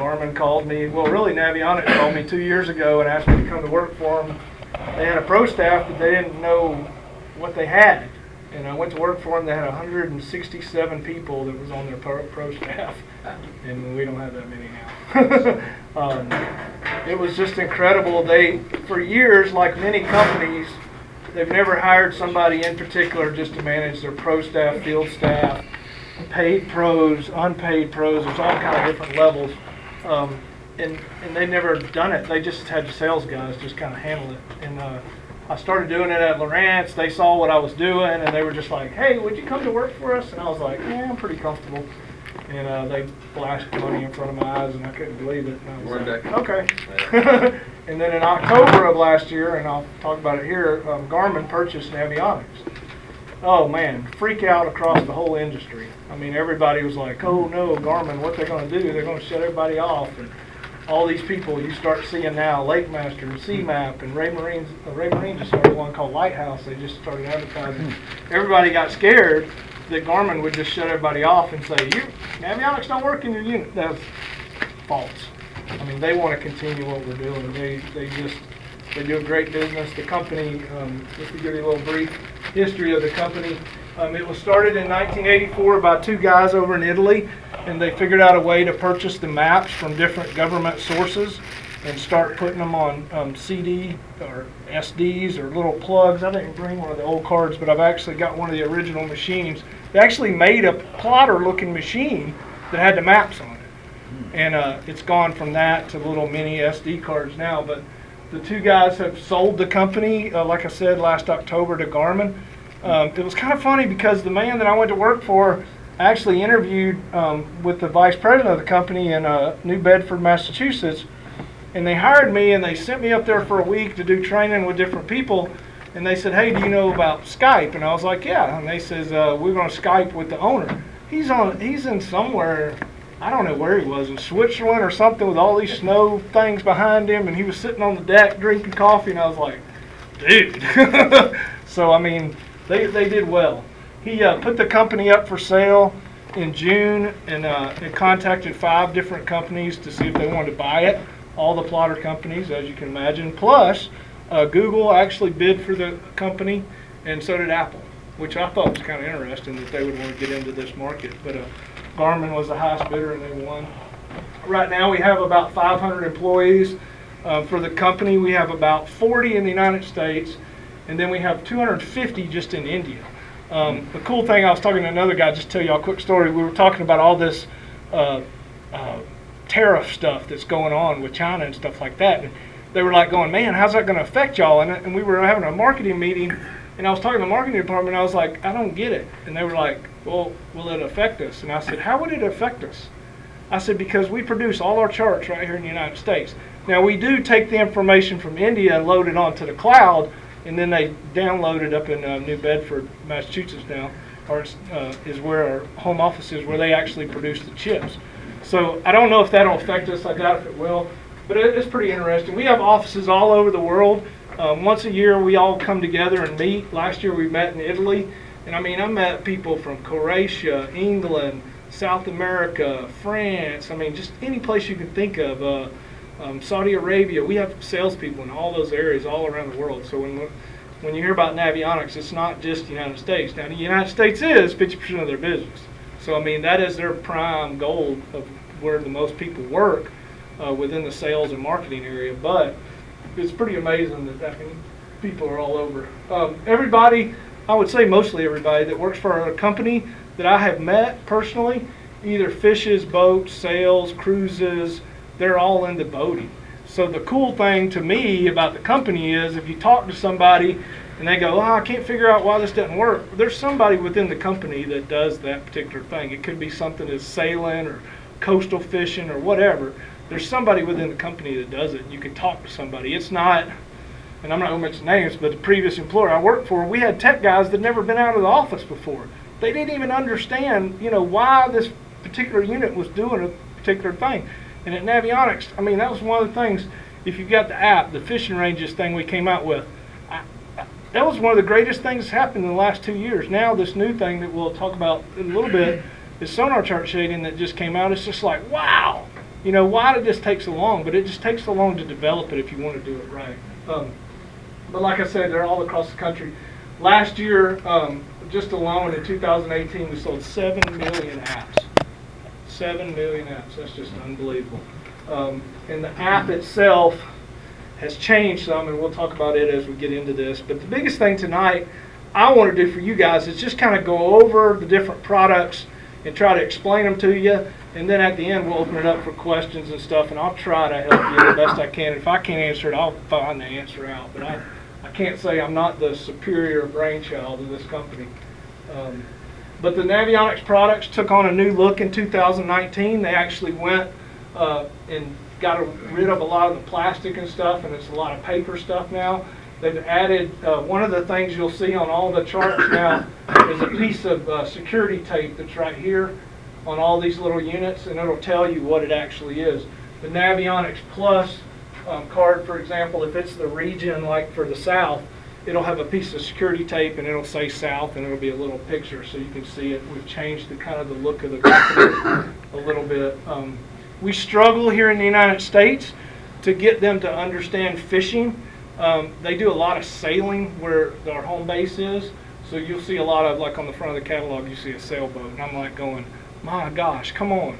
Garmin called me, well really Navionics called me 2 years ago and asked me to come to work for them. They had a pro staff, but they didn't know what they had. And I went to work for them, they had 167 people that was on their pro staff. And we don't have that many now. It was just incredible. They, for years, like many companies, they've never hired somebody in particular just to manage their pro staff, field staff, paid pros, unpaid pros. There's all kind of different levels. And they never done it. They just had the sales guys just kind of handle it. And I started doing it at Lawrence. They saw what I was doing, and they were just like, hey, would you come to work for us? And I was like, yeah, I'm pretty comfortable. And they flashed money in front of my eyes, and I couldn't believe it. And I was like, okay. And then in October of last year, and I'll talk about it here, Garmin purchased Navionics. Oh man, freak out across the whole industry. I mean, everybody was like, oh no, Garmin, what they're going to do? They're going to shut everybody off. And all these people you start seeing now, Lake Master and CMAP and Ray Marine just started one called Lighthouse. They just started advertising. Everybody got scared that Garmin would just shut everybody off and say, Navionics don't work in your unit. That's false. I mean, they want to continue what we're doing. They do a great business. The company, just to give you a little brief history of the company, it was started in 1984 by two guys over in Italy, and they figured out a way to purchase the maps from different government sources and start putting them on CD or SDs or little plugs. I didn't bring one of the old cards, but I've actually got one of the original machines. They actually made a plotter-looking machine that had the maps on it. And it's gone from that to little mini SD cards now. But the two guys have sold the company, like I said, last October to Garmin. It was kind of funny because the man that I went to work for actually interviewed with the vice president of the company in New Bedford, Massachusetts. And they hired me and they sent me up there for a week to do training with different people. And they said, hey, do you know about Skype? And I was like, yeah. And they says, we're going to Skype with the owner. He's in somewhere, I don't know where he was, in Switzerland or something with all these snow things behind him. And he was sitting on the deck drinking coffee. And I was like, dude. So, I mean, they did well. He put the company up for sale in June and it contacted 5 different companies to see if they wanted to buy it. All the plotter companies, as you can imagine. Plus, Google actually bid for the company, and so did Apple, which I thought was kind of interesting that they would want to get into this market. But Garmin was the highest bidder, and they won. Right now, we have about 500 employees. For the company, we have about 40 in the United States, and then we have 250 just in India. The cool thing, I was talking to another guy, just to tell you a quick story. We were talking about all this tariff stuff that's going on with China and stuff like that. And they were like going, man, how's that going to affect y'all? And we were having a marketing meeting, and I was talking to the marketing department, and I was like, I don't get it. And they were like, well, will it affect us? And I said, how would it affect us? I said, because we produce all our charts right here in the United States. Now, we do take the information from India and load it onto the cloud, and then they download it up in New Bedford, Massachusetts now, or is where our home office is, where they actually produce the chips. So I don't know if that'll affect us. I doubt if it will. But it's pretty interesting. We have offices all over the world. Once a year, we all come together and meet. Last year, we met in Italy. And I mean, I met people from Croatia, England, South America, France. I mean, just any place you can think of. Saudi Arabia. We have salespeople in all those areas all around the world. So when you hear about Navionics, it's not just the United States. Now, the United States is 50% of their business. So, I mean, that is their prime goal of where the most people work within the sales and marketing area. But it's pretty amazing that many people are all over. Everybody, I would say mostly everybody that works for a company that I have met personally, either fishes, boats, sails, cruises, they're all into boating. So the cool thing to me about the company is if you talk to somebody and they go, I can't figure out why this doesn't work. There's somebody within the company that does that particular thing. It could be something as sailing or coastal fishing or whatever. There's somebody within the company that does it. You can talk to somebody. It's not, and I'm not going to mention names, but the previous employer I worked for, we had tech guys that never been out of the office before. They didn't even understand, why this particular unit was doing a particular thing. And at Navionics, I mean, that was one of the things, if you've got the app, the fishing ranges thing we came out with, that was one of the greatest things that's happened in the last 2 years. Now this new thing that we'll talk about in a little bit is sonar chart shading that just came out. It's just like, wow, you know, why did this take so long? But it just takes so long to develop it if you want to do it right. But like I said, they're all across the country. Last year, just alone in 2018, we sold 7 million apps. 7 million apps. That's just unbelievable. And the app itself has changed some, and we'll talk about it as we get into this. But the biggest thing tonight I want to do for you guys is just kind of go over the different products and try to explain them to you. And then at the end, we'll open it up for questions and stuff, and I'll try to help you the best I can. If I can't answer it, I'll find the answer out. But I can't say I'm not the superior brainchild of this company. But the Navionics products took on a new look in 2019. They actually went and got rid of a lot of the plastic and stuff, and it's a lot of paper stuff now. They've added, one of the things you'll see on all the charts now is a piece of security tape that's right here on all these little units, and it'll tell you what it actually is. The Navionics Plus card, for example, if it's the region like for the South, it'll have a piece of security tape and it'll say South, and it'll be a little picture so you can see it. We've changed the kind of the look of the company a little bit. We struggle here in the United States to get them to understand fishing. They do a lot of sailing where our home base is, so you'll see a lot of, like on the front of the catalog, you see a sailboat, and I'm like going, my gosh, come on.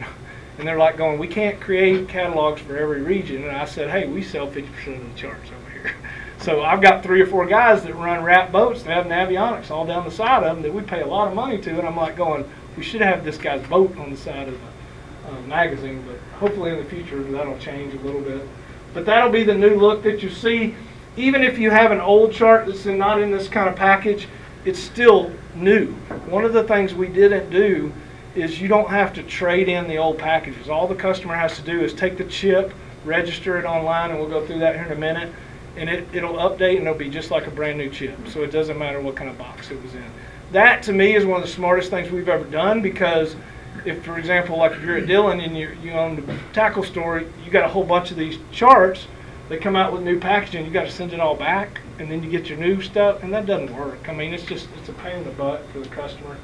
And they're like going, we can't create catalogs for every region. And I said, hey, we sell 50% of the charts over here. So I've got 3 or 4 guys that run wrap boats that have Navionics all down the side of them that we pay a lot of money to, and I'm like going, we should have this guy's boat on the side of the magazine, but hopefully in the future that'll change a little bit. But that'll be the new look that you see. Even if you have an old chart that's not in this kind of package, it's still new. One of the things we didn't do is you don't have to trade in the old packages. All the customer has to do is take the chip, register it online, and we'll go through that here in a minute, and it'll update and it'll be just like a brand new chip. So it doesn't matter what kind of box it was in. That to me is one of the smartest things we've ever done, because if, for example, like if you're at Dillon and you own the tackle store, you got a whole bunch of these charts. They come out with new packaging, you got to send it all back, and then you get your new stuff, and that doesn't work. I mean, it's a pain in the butt for the customer.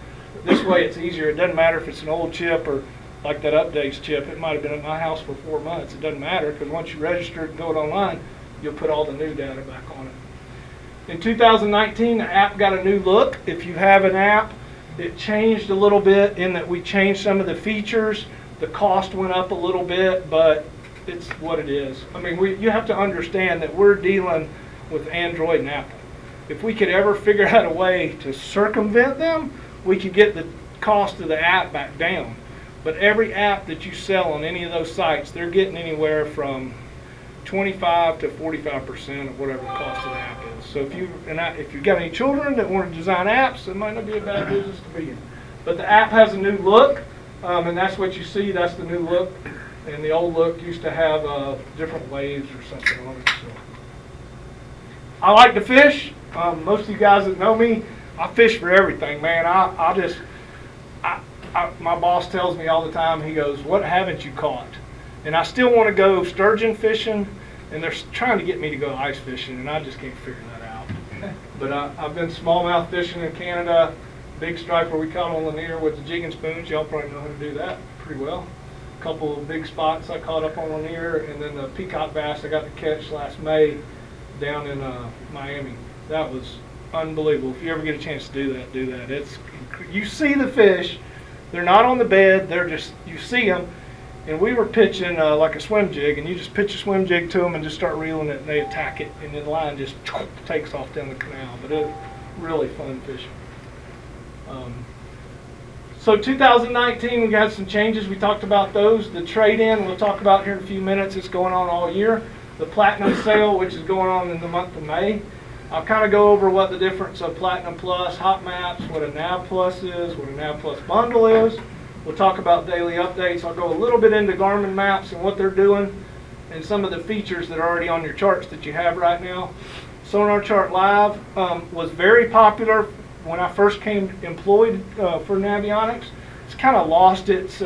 This way it's easier. It doesn't matter if it's an old chip or like that updates chip. It might have been at my house for 4 months. It doesn't matter, because once you register it and go it online, you'll put all the new data back on it. In 2019, the app got a new look. If you have an app, it changed a little bit in that we changed some of the features. The cost went up a little bit, but it's what it is. I mean, you have to understand that we're dealing with Android and Apple. If we could ever figure out a way to circumvent them, we could get the cost of the app back down. But every app that you sell on any of those sites, they're getting anywhere from 25 to 45% of whatever the cost of the app is. So if you've got any children that want to design apps, it might not be a bad business to be in. But the app has a new look, and that's what you see. That's the new look. And the old look used to have different waves or something on it. So I like to fish. Most of you guys that know me, I fish for everything, man. My boss tells me all the time, he goes, what haven't you caught? And I still want to go sturgeon fishing, and they're trying to get me to go ice fishing, and I just can't figure that out. But I've been smallmouth fishing in Canada, big striper we caught on Lanier with the jig and spoons. Y'all probably know how to do that pretty well. A couple of big spots I caught up on Lanier, and then the peacock bass I got to catch last May down in Miami. That was unbelievable. If you ever get a chance to do that, do that. You see the fish, they're not on the bed, they're just, you see them. And we were pitching like a swim jig, and you just pitch a swim jig to them and just start reeling it, and they attack it, and then the line just takes off down the canal. But it's really fun fishing. So 2019, we got some changes. We talked about those. The trade-in, we'll talk about here in a few minutes. It's going on all year. The Platinum sale, which is going on in the month of May. I'll kind of go over what the difference of Platinum Plus, Hot Maps, what a Nav Plus is, what a Nav Plus bundle is. We'll talk about daily updates. I'll go a little bit into Garmin maps and what they're doing and some of the features that are already on your charts that you have right now. Sonar Chart Live was very popular when I first came employed for Navionics. It's kind of lost its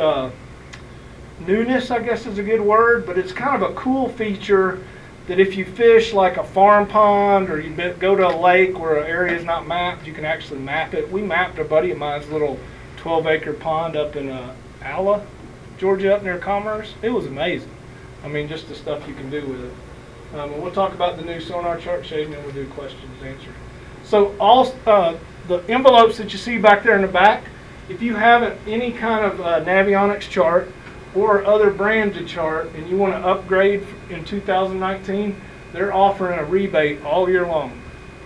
newness, I guess is a good word, but it's kind of a cool feature that if you fish like a farm pond or you go to a lake where an area is not mapped, you can actually map it. We mapped a buddy of mine's little 12-acre pond up in Alla, Georgia up near Commerce. It was amazing. I mean, just the stuff you can do with it. And we'll talk about the new sonar chart shading, and we'll do questions and answers. So all the envelopes that you see back there in the back, if you have any kind of Navionics chart or other branded chart and you want to upgrade in 2019, they're offering a rebate all year long.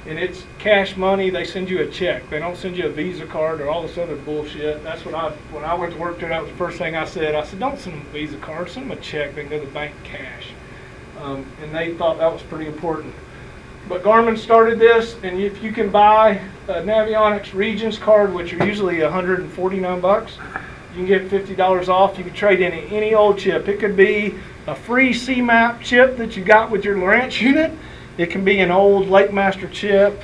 And it's cash money. They send you a check. They don't send you a Visa card or all this other bullshit. That's what when I went to work there, that was the first thing I said. I said, don't send them a Visa card, send them a check. They can go to the bank cash. And they thought that was pretty important. But Garmin started this, and if you can buy a Navionics Regions card, which are usually $149, you can get $50 off. You can trade in any old chip. It could be a free C-Map chip that you got with your Lowrance unit. It can be an old Lake Master chip,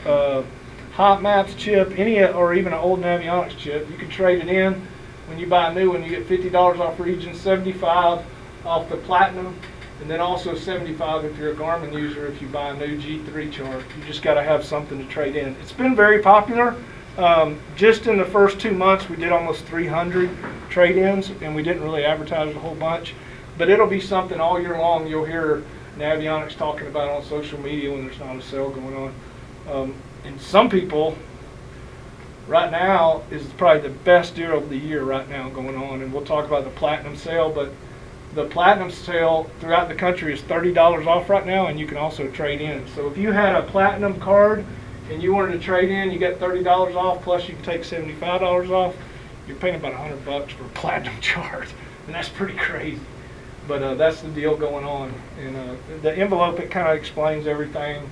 Hot Maps chip, or even an old Navionics chip. You can trade it in. When you buy a new one, you get $50 off Regions, $75 off the Platinum, and then also $75 if you're a Garmin user if you buy a new G3 chart. You just got to have something to trade in. It's been very popular. Just in the first 2 months, we did almost 300 trade-ins, and we didn't really advertise a whole bunch. But it'll be something all year long you'll hear Navionics talking about on social media when there's not a sale going on. And some people, right now, is probably the best deal of the year right now going on. And we'll talk about the Platinum sale, but the Platinum sale throughout the country is $30 off right now, and you can also trade in. So if you had a Platinum card and you wanted to trade in, you get $30 off, plus you can take $75 off. You're paying about $100 for a Platinum chart, and that's pretty crazy. But that's the deal going on. And the envelope, it kind of explains everything.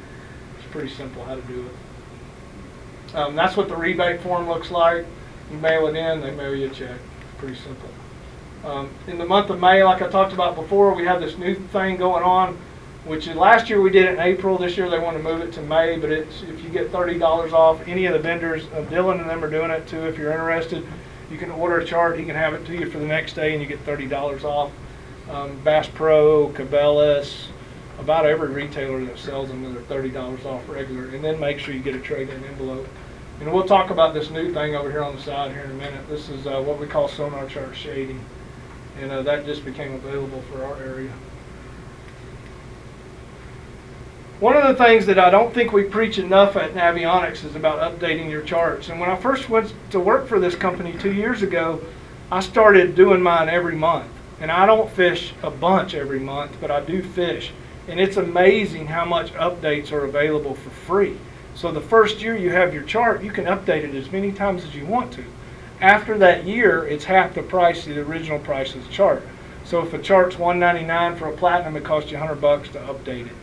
It's pretty simple how to do it. That's what the rebate form looks like. You mail it in, they mail you a check. Pretty simple. In the month of May, like I talked about before, we have this new thing going on, which is last year we did it in April. This year they want to move it to May, but it's if you get $30 off, any of the vendors, Dylan and them are doing it too. If you're interested, you can order a chart. He can have it to you for the next day, and you get $30 off. Bass Pro, Cabela's, about every retailer that sells them, they're $30 off regular. And then make sure you get a trade-in envelope. And we'll talk about this new thing over here on the side here in a minute. This is what we call sonar chart shading. And that just became available for our area. One of the things that I don't think we preach enough at Navionics is about updating your charts. And when I first went to work for this company 2 years ago, I started doing mine every month. And I don't fish a bunch every month, but I do fish. And it's amazing how much updates are available for free. So the first year you have your chart, you can update it as many times as you want to. After that year, it's half the price of the original price of the chart. So if a chart's $199 for a Platinum, it costs you $100 to update it.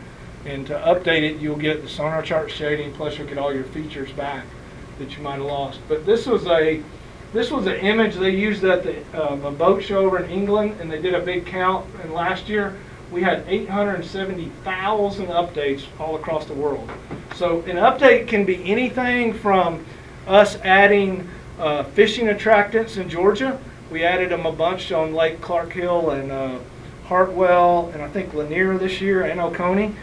And to update it, you'll get the sonar chart shading, plus you'll get all your features back that you might have lost. But this was an image they used at a boat show over in England, and they did a big count. And last year, we had 870,000 updates all across the world. So an update can be anything from us adding fishing attractants in Georgia. We added them a bunch on Lake Clark Hill and Hartwell, and I think Lanier this year, and Oconee.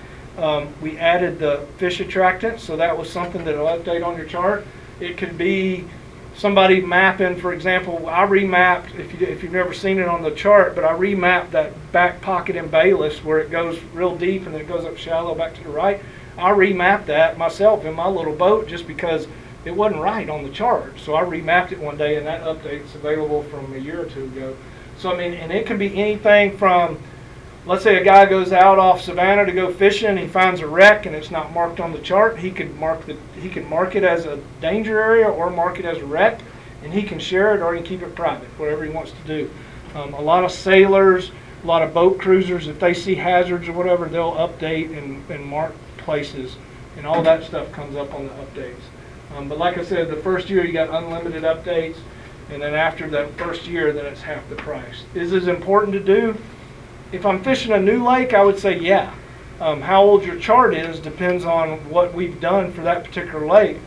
We added the fish attractants, so that was something that will update on your chart. It could be somebody mapping, for example, I remapped, if you've never seen it on the chart, but I remapped that back pocket in Bayless where it goes real deep and then it goes up shallow back to the right. I remapped that myself in my little boat just because it wasn't right on the chart. So I remapped it one day, and that update's available from a year or two ago. So I mean, and it can be anything from, let's say a guy goes out off Savannah to go fishing and he finds a wreck and it's not marked on the chart. He could mark it as a danger area or mark it as a wreck, and he can share it or he can keep it private, whatever he wants to do. A lot of sailors, a lot of boat cruisers, if they see hazards or whatever, they'll update and mark places, and all that stuff comes up on the updates. But like I said, the first year you got unlimited updates, and then after that first year, then it's half the price. Is this important to do? If I'm fishing a new lake, I would say yeah. How old your chart is depends on what we've done for that particular lake.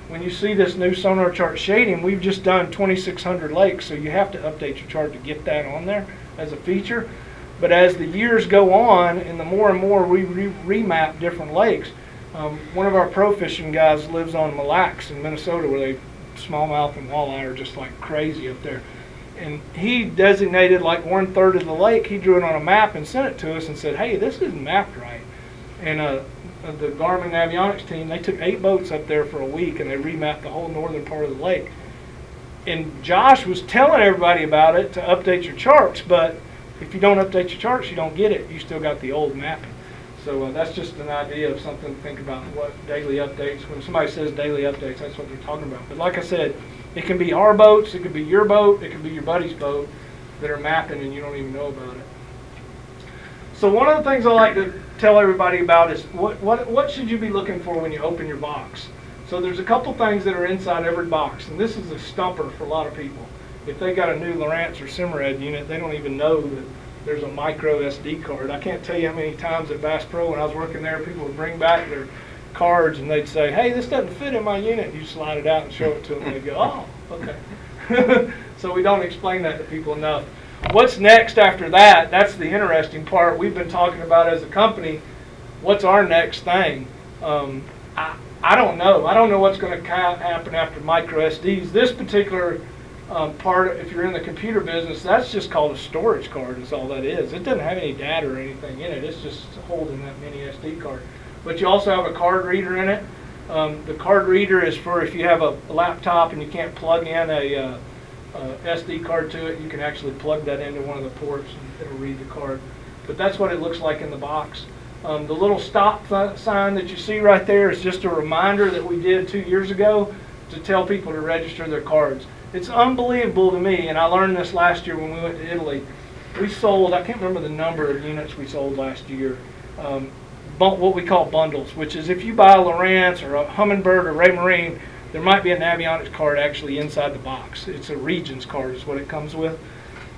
When you see this new sonar chart shading, we've just done 2,600 lakes, so you have to update your chart to get that on there as a feature. But as the years go on, and the more and more we remap different lakes, one of our pro fishing guys lives on Mille Lacs in Minnesota, where they smallmouth and walleye are just like crazy up there. And he designated like 1/3 of the lake. He drew it on a map and sent it to us and said, hey, this isn't mapped right. And the Garmin Navionics team, they took 8 boats up there for a week and they remapped the whole northern part of the lake. And Josh was telling everybody about it to update your charts, but if you don't update your charts, you don't get it. You still got the old mapping. So that's just an idea of something to think about, what daily updates. When somebody says daily updates, that's what they're talking about. But like I said, it can be our boats, it could be your boat, it could be your buddy's boat that are mapping and you don't even know about it. So one of the things I like to tell everybody about is what should you be looking for when you open your box. So there's a couple things that are inside every box, and this is a stumper for a lot of people. If they got a new Lowrance or Simrad unit, they don't even know that there's a micro SD card. I can't tell you how many times at Bass Pro when I was working there, people would bring back their cards and they'd say, hey, this doesn't fit in my unit. You slide it out and show it to them and they'd go, oh, okay. So we don't explain that to people enough. What's next after that? That's the interesting part. We've been talking about as a company, what's our next thing? I don't know. I don't know what's going to happen after micro SDs. This particular part, if you're in the computer business, that's just called a storage card is all that is. It doesn't have any data or anything in it. It's just holding that mini SD card. But you also have a card reader in it. The card reader is for if you have a laptop and you can't plug in a SD card to it, you can actually plug that into one of the ports and it'll read the card. But that's what it looks like in the box. The little stop sign that you see right there is just a reminder that we did 2 years ago to tell people to register their cards. It's unbelievable to me, and I learned this last year when we went to Italy. We sold, I can't remember the number of units we sold last year, what we call bundles, which is if you buy a Lowrance or a Humminbird or Raymarine, there might be a Navionics card actually inside the box. It's a Regions card is what it comes with.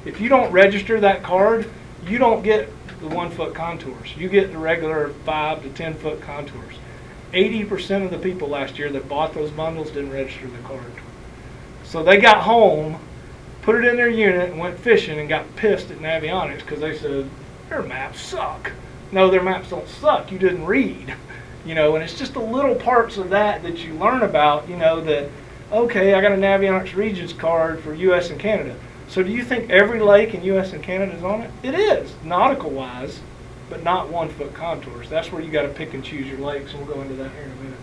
If you don't register that card, you don't get the 1-foot contours. You get the regular 5 to 10 foot contours. 80% of the people last year that bought those bundles didn't register the card. So they got home, put it in their unit, and went fishing and got pissed at Navionics because they said, their maps suck. No, their maps don't suck. You didn't read. You know, and it's just the little parts of that that you learn about, you know, that, okay, I got a Navionics Regions card for U.S. and Canada. So do you think every lake in U.S. and Canada is on it? It is, nautical-wise, but not 1-foot contours. That's where you got to pick and choose your lakes, and we'll go into that here in a minute.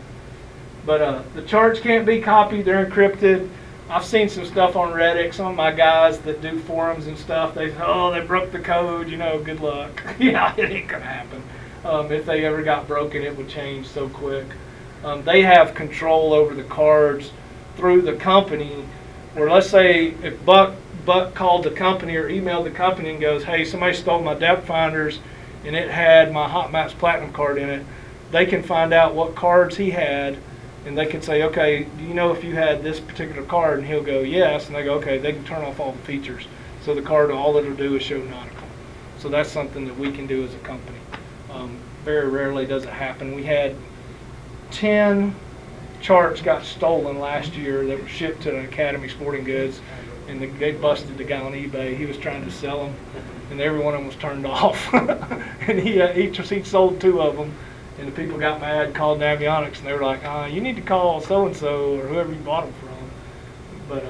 But the charts can't be copied. They're encrypted. I've seen some stuff on Reddit. Some of my guys that do forums and stuff, they say, oh, they broke the code, you know, good luck. Yeah, it ain't going to happen. If they ever got broken, it would change so quick. They have control over the cards through the company, where let's say if Buck called the company or emailed the company and goes, hey, somebody stole my depth finders and it had my Hot Maps Platinum card in it, they can find out what cards he had and they can say, okay, do you know if you had this particular card? And he'll go, yes. And they go, okay, they can turn off all the features. So the card, all it'll do is show nautical. So that's something that we can do as a company. Very rarely does it happen. We had 10 charts got stolen last year that were shipped to Academy Sporting Goods, and they busted the guy on eBay. He was trying to sell them, and every one of them was turned off. And he sold 2 of them, and the people got mad, called Navionics, and they were like, you need to call so-and-so or whoever you bought them from. But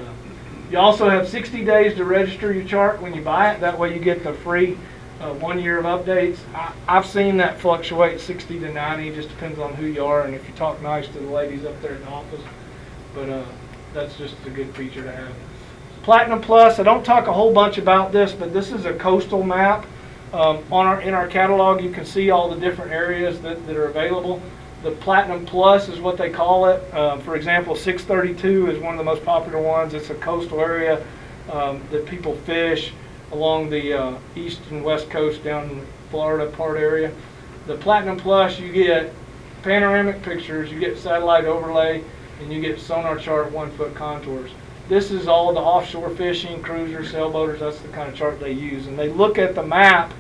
you also have 60 days to register your chart when you buy it. That way you get the free 1 year of updates. I've seen that fluctuate 60 to 90, just depends on who you are and if you talk nice to the ladies up there in the office. But that's just a good feature to have. Platinum Plus, I don't talk a whole bunch about this, but this is a coastal map. In our catalog, you can see all the different areas that are available. The Platinum Plus is what they call it. For example, 632 is one of the most popular ones. It's a coastal area that people fish along the east and west coast down in the Florida part area. The Platinum Plus, you get panoramic pictures, you get satellite overlay, and you get sonar chart 1-foot contours. This is all the offshore fishing, cruisers, sailboaters, that's the kind of chart they use. And they look at the map,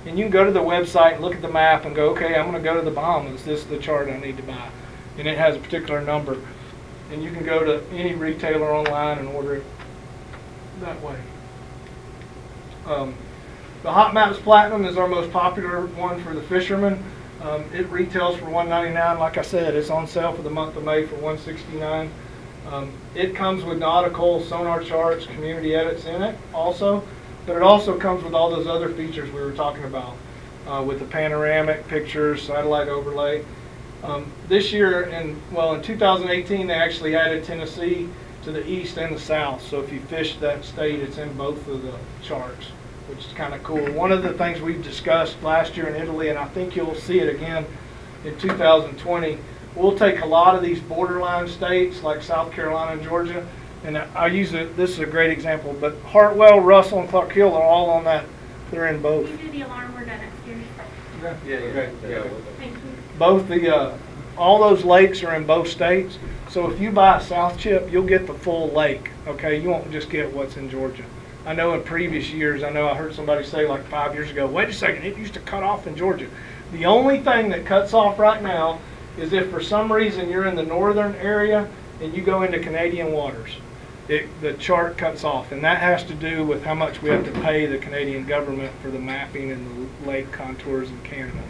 and you can go to the website and look at the map and go, okay, I'm going to go to the Bahamas. This is the chart I need to buy. And it has a particular number. And you can go to any retailer online and order it that way. The Hot Maps Platinum is our most popular one for the fishermen. It retails for $199. Like I said, it's on sale for the month of May for $169. It comes with nautical, sonar charts, community edits in it also, but it also comes with all those other features we were talking about with the panoramic pictures, satellite overlay. This year, in 2018, they actually added Tennessee to the east and the south. So if you fish that state, it's in both of the charts, which is kind of cool. One of the things we've discussed last year in Italy, and I think you'll see it again in 2020, we'll take a lot of these borderline states like South Carolina and Georgia, and I use it, this is a great example, but Hartwell, Russell, and Clark Hill are all on that. They're in both. Can you do the alarm? We're done upstairs. Yeah. Thank you. Both all those lakes are in both states. So if you buy a South Chip, you'll get the full lake. Okay, you won't just get what's in Georgia. I know in previous years, I heard somebody say like 5 years ago, wait a second, it used to cut off in Georgia. The only thing that cuts off right now is if for some reason you're in the northern area and you go into Canadian waters. The chart cuts off, and that has to do with how much we have to pay the Canadian government for the mapping and the lake contours in Canada.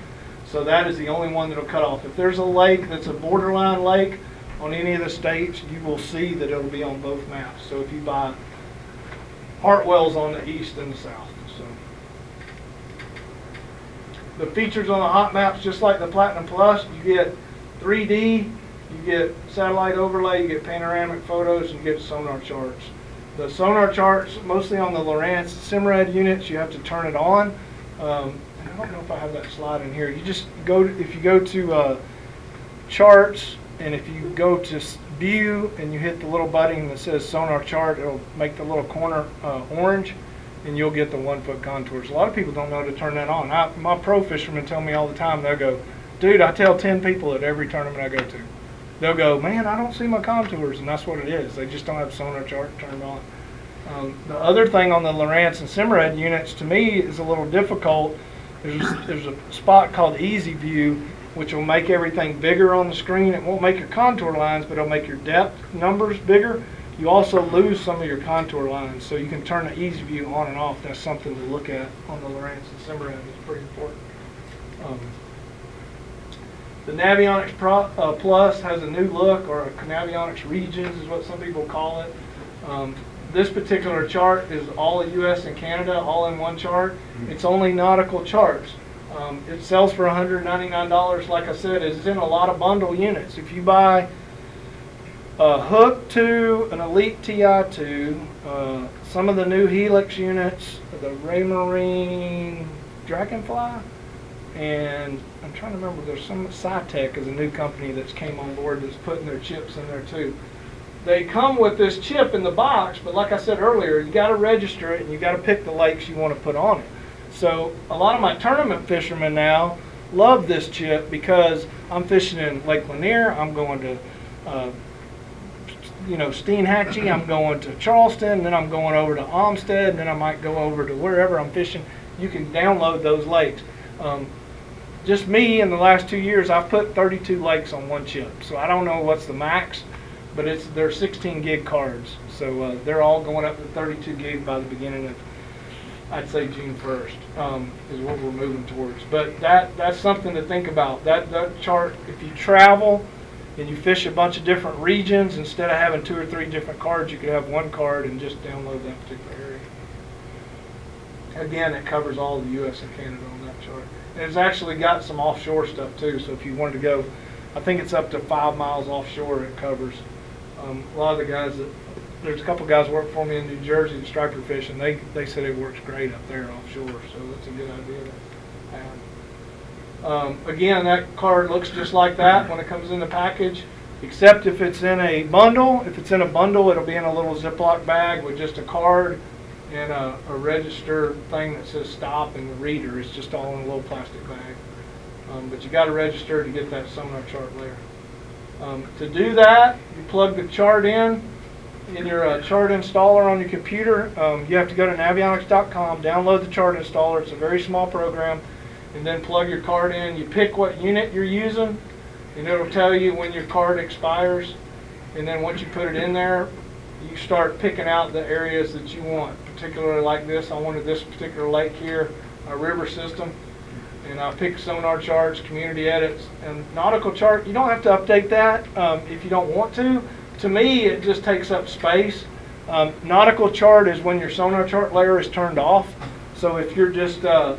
So that is the only one that'll cut off. If there's a lake that's a borderline lake on any of the states, you will see that it'll be on both maps. So if you buy Hartwell's on the east and the south. So the features on the hot maps, just like the Platinum Plus, you get 3D, you get satellite overlay, you get panoramic photos, and you get sonar charts. The sonar charts, mostly on the Lowrance Simrad units, you have to turn it on. I don't know if I have that slide in here. You just go to, if you go to charts, and if you go to view and you hit the little button that says sonar chart, it'll make the little corner orange, and you'll get the 1 foot contours. A lot of people don't know to turn that on. My pro fishermen tell me all the time, they'll go, dude, I tell 10 people at every tournament I go to. They'll go, man, I don't see my contours, and that's what it is. They just don't have sonar chart turned on. The other thing on the Lowrance and Simrad units, to me, is a little difficult. There's a spot called Easy View, which will make everything bigger on the screen. It won't make your contour lines, but it'll make your depth numbers bigger. You also lose some of your contour lines, so you can turn the Easy View on and off. That's something to look at on the Lowrance and Simrad. It's pretty important. The Navionics Plus has a new look, or a Navionics Regions is what some people call it. This particular chart is all of US and Canada, all in one chart. It's only nautical charts. It sells for $199. Like I said, it's in a lot of bundle units. If you buy a Hook 2, an Elite TI2, some of the new Helix units, the Raymarine Dragonfly, and I'm trying to remember, there's some, Cytec is a new company that's came on board that's putting their chips in there too. They come with this chip in the box, but like I said earlier, you got to register it and you got to pick the lakes you want to put on it. So a lot of my tournament fishermen now love this chip because I'm fishing in Lake Lanier, I'm going to Steinhatchee, I'm going to Charleston, then I'm going over to Olmsted, and then I might go over to wherever I'm fishing. You can download those lakes. Just me, in the last 2 years, I've put 32 lakes on one chip. So I don't know what's the max, but they're 16 gig cards. So they're all going up to 32 gig by the beginning of, I'd say, June 1st is what we're moving towards. But that's something to think about. That chart, if you travel and you fish a bunch of different regions, instead of having 2 or 3 different cards, you could have one card and just download that particular area. Again, it covers all of the U.S. and Canada on that chart. And it's actually got some offshore stuff too, so if you wanted to go, I think it's up to 5 miles offshore it covers. A lot of the guys there's a couple guys work for me in New Jersey in striper fishing. They said it works great up there offshore, so that's a good idea to have. Again, that card looks just like that when it comes in the package, except if it's in a bundle. If it's in a bundle, it'll be in a little Ziploc bag with just a card and a register thing that says stop, and the reader is just all in a little plastic bag. But you got to register to get that sonar chart later. To do that, you plug the chart in your chart installer on your computer. You have to go to Navionics.com, download the chart installer. It's a very small program, and then plug your card in. You pick what unit you're using, and it'll tell you when your card expires. And then once you put it in there, you start picking out the areas that you want. Particularly like this, I wanted this particular lake here, a river system, and I picked sonar charts, community edits, and nautical chart. You don't have to update that if you don't want to, to me, it just takes up space. Nautical chart is when your sonar chart layer is turned off. So if you're just going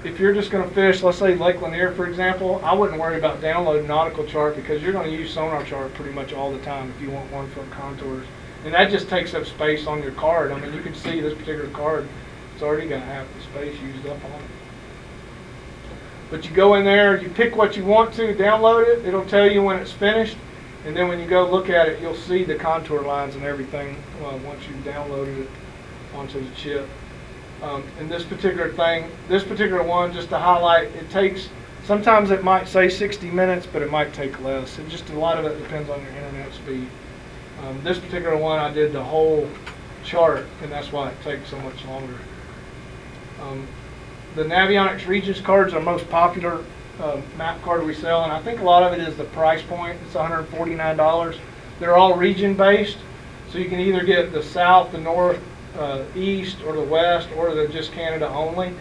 to fish, let's say Lake Lanier, for example, I wouldn't worry about downloading nautical chart because you're going to use sonar chart pretty much all the time if you want 1 foot contours. And that just takes up space on your card. I mean, you can see this particular card, it's already got half the space used up on it. But you go in there, you pick what you want to, download it, it'll tell you when it's finished, and then when you go look at it, you'll see the contour lines and everything once you've downloaded it onto the chip. And this particular one, just to highlight, it takes, sometimes it might say 60 minutes, but it might take less. It just, a lot of it depends on your internet speed. This particular one, I did the whole chart, and that's why it takes so much longer. The Navionics Regions cards are most popular map card we sell, and I think a lot of it is the price point. It's $149. They're all region based, so you can either get the south, the north, east, or the west, or the just Canada only.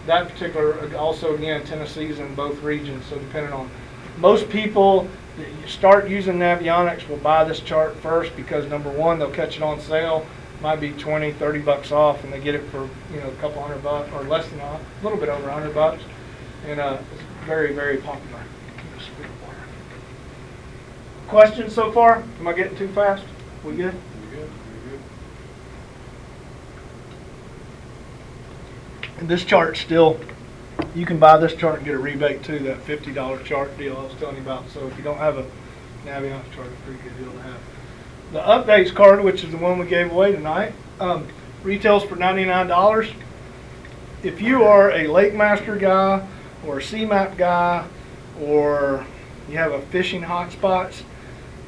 That particular, also again, Tennessee's in both regions, so depending on, most people that you start using Navionics will buy this chart first because number one, they'll catch it on sale. Might be 20, 30 bucks off, and they get it for, you know, a couple $100 or less than a little bit over $100, and it's very, very popular. Questions so far? Am I getting too fast? We good? We're good. And this chart still, you can buy this chart and get a rebate too, that $50 chart deal I was telling you about. So if you don't have a Navionics chart, it's a pretty good deal to have. The updates card, which is the one we gave away tonight, retails for $99. If you are a Lake Master guy or a CMAP guy, or you have a fishing hotspots,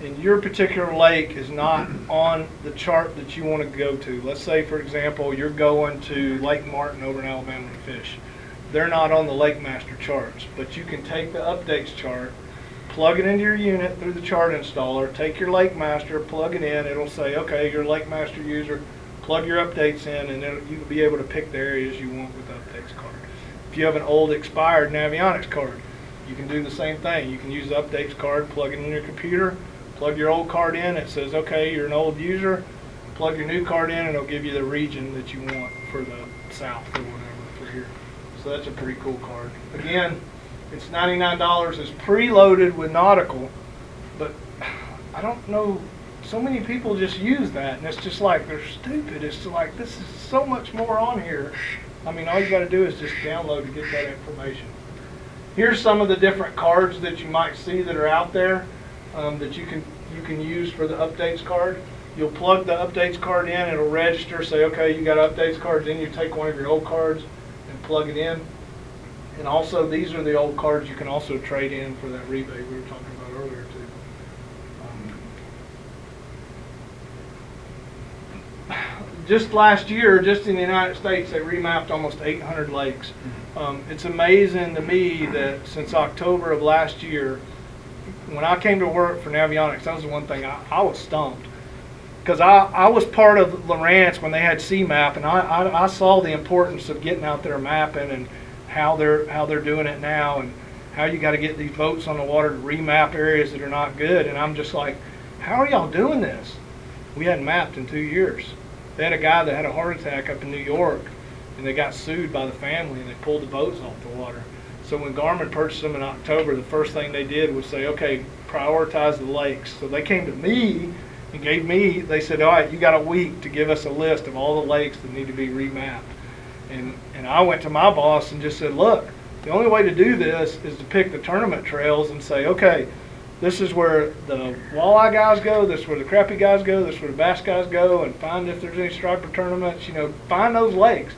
and your particular lake is not on the chart that you want to go to. Let's say, for example, you're going to Lake Martin over in Alabama to fish. They're not on the Lake Master charts, but you can take the updates chart, plug it into your unit through the chart installer, take your Lake Master, plug it in, it'll say, okay, you're a Lake Master user, plug your updates in, and you will be able to pick the areas you want with the updates card. If you have an old expired Navionics card, you can do the same thing. You can use the updates card, plug it in your computer, plug your old card in, it says, okay, you're an old user, plug your new card in, and it'll give you the region that you want for the south or whatever for here. So that's a pretty cool card. Again, it's $99. It's preloaded with nautical, but I don't know, so many people just use that, and it's just like, they're stupid. It's like, this is so much more on here. I mean, all you got to do is just download to get that information. Here's some of the different cards that you might see that are out there that you can use for the updates card. You'll plug the updates card in, it'll register, say, okay, you got updates cards, then you take one of your old cards and plug it in. And also, these are the old cards you can also trade in for that rebate we were talking about earlier too. Just last year, just in the United States, they remapped almost 800 lakes. It's amazing to me that since October of last year, when I came to work for Navionics, that was the one thing I was stumped. Because I was part of Lawrence when they had CMAP, and I saw the importance of getting out there mapping and how they're doing it now, and how you got to get these boats on the water to remap areas that are not good. And I'm just like, how are y'all doing this? We hadn't mapped in 2 years. They had a guy that had a heart attack up in New York, and they got sued by the family, and they pulled the boats off the water. So when Garmin purchased them in October, the first thing they did was say, okay, prioritize the lakes. So they came to me and gave me, they said, all right, you got a week to give us a list of all the lakes that need to be remapped. And I went to my boss and just said, look, the only way to do this is to pick the tournament trails and say, okay, this is where the walleye guys go, this is where the crappie guys go, this is where the bass guys go, and find if there's any striper tournaments, you know, find those lakes.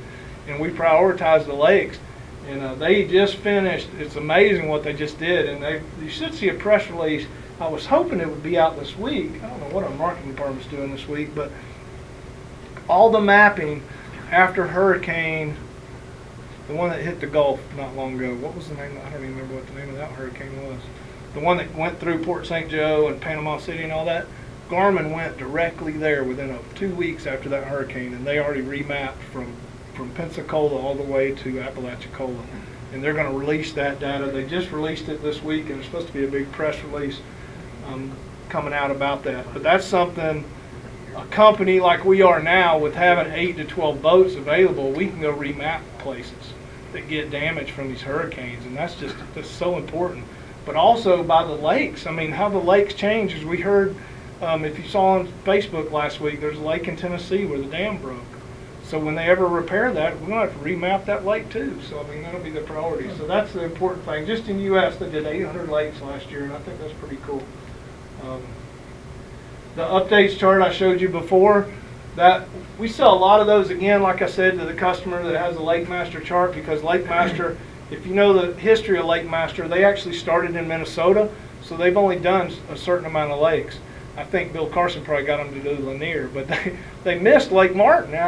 And we prioritize the lakes. And they just finished, it's amazing what they just did. And you should see a press release. I was hoping it would be out this week. I don't know what our marketing department's doing this week, but all the mapping after hurricane, the one that hit the Gulf not long ago, what was the name? I don't even remember what the name of that hurricane was. The one that went through Port St. Joe and Panama City and all that. Garmin went directly there within 2 weeks after that hurricane, and they already remapped from Pensacola all the way to Apalachicola. And they're going to release that data. They just released it this week, and it's supposed to be a big press release. coming out about that. But that's something, a company like we are now, with having 8 to 12 boats available, we can go remap places that get damaged from these hurricanes, and that's so important. But also by the lakes, I mean, how the lakes change, as we heard, if you saw on Facebook last week, there's a lake in Tennessee where the dam broke. So when they ever repair that, we're going to have to remap that lake too. So, I mean, that'll be the priority. So that's the important thing. Just in the U.S., they did 800 lakes last year, and I think that's pretty cool. The updates chart I showed you before, that we sell a lot of those, again, like I said, to the customer that has a Lake Master chart, because Lake Master, if you know the history of Lake Master, they actually started in Minnesota, so they've only done a certain amount of lakes. I think Bill Carson probably got them to do Lanier, but they missed Lake Martin. Now,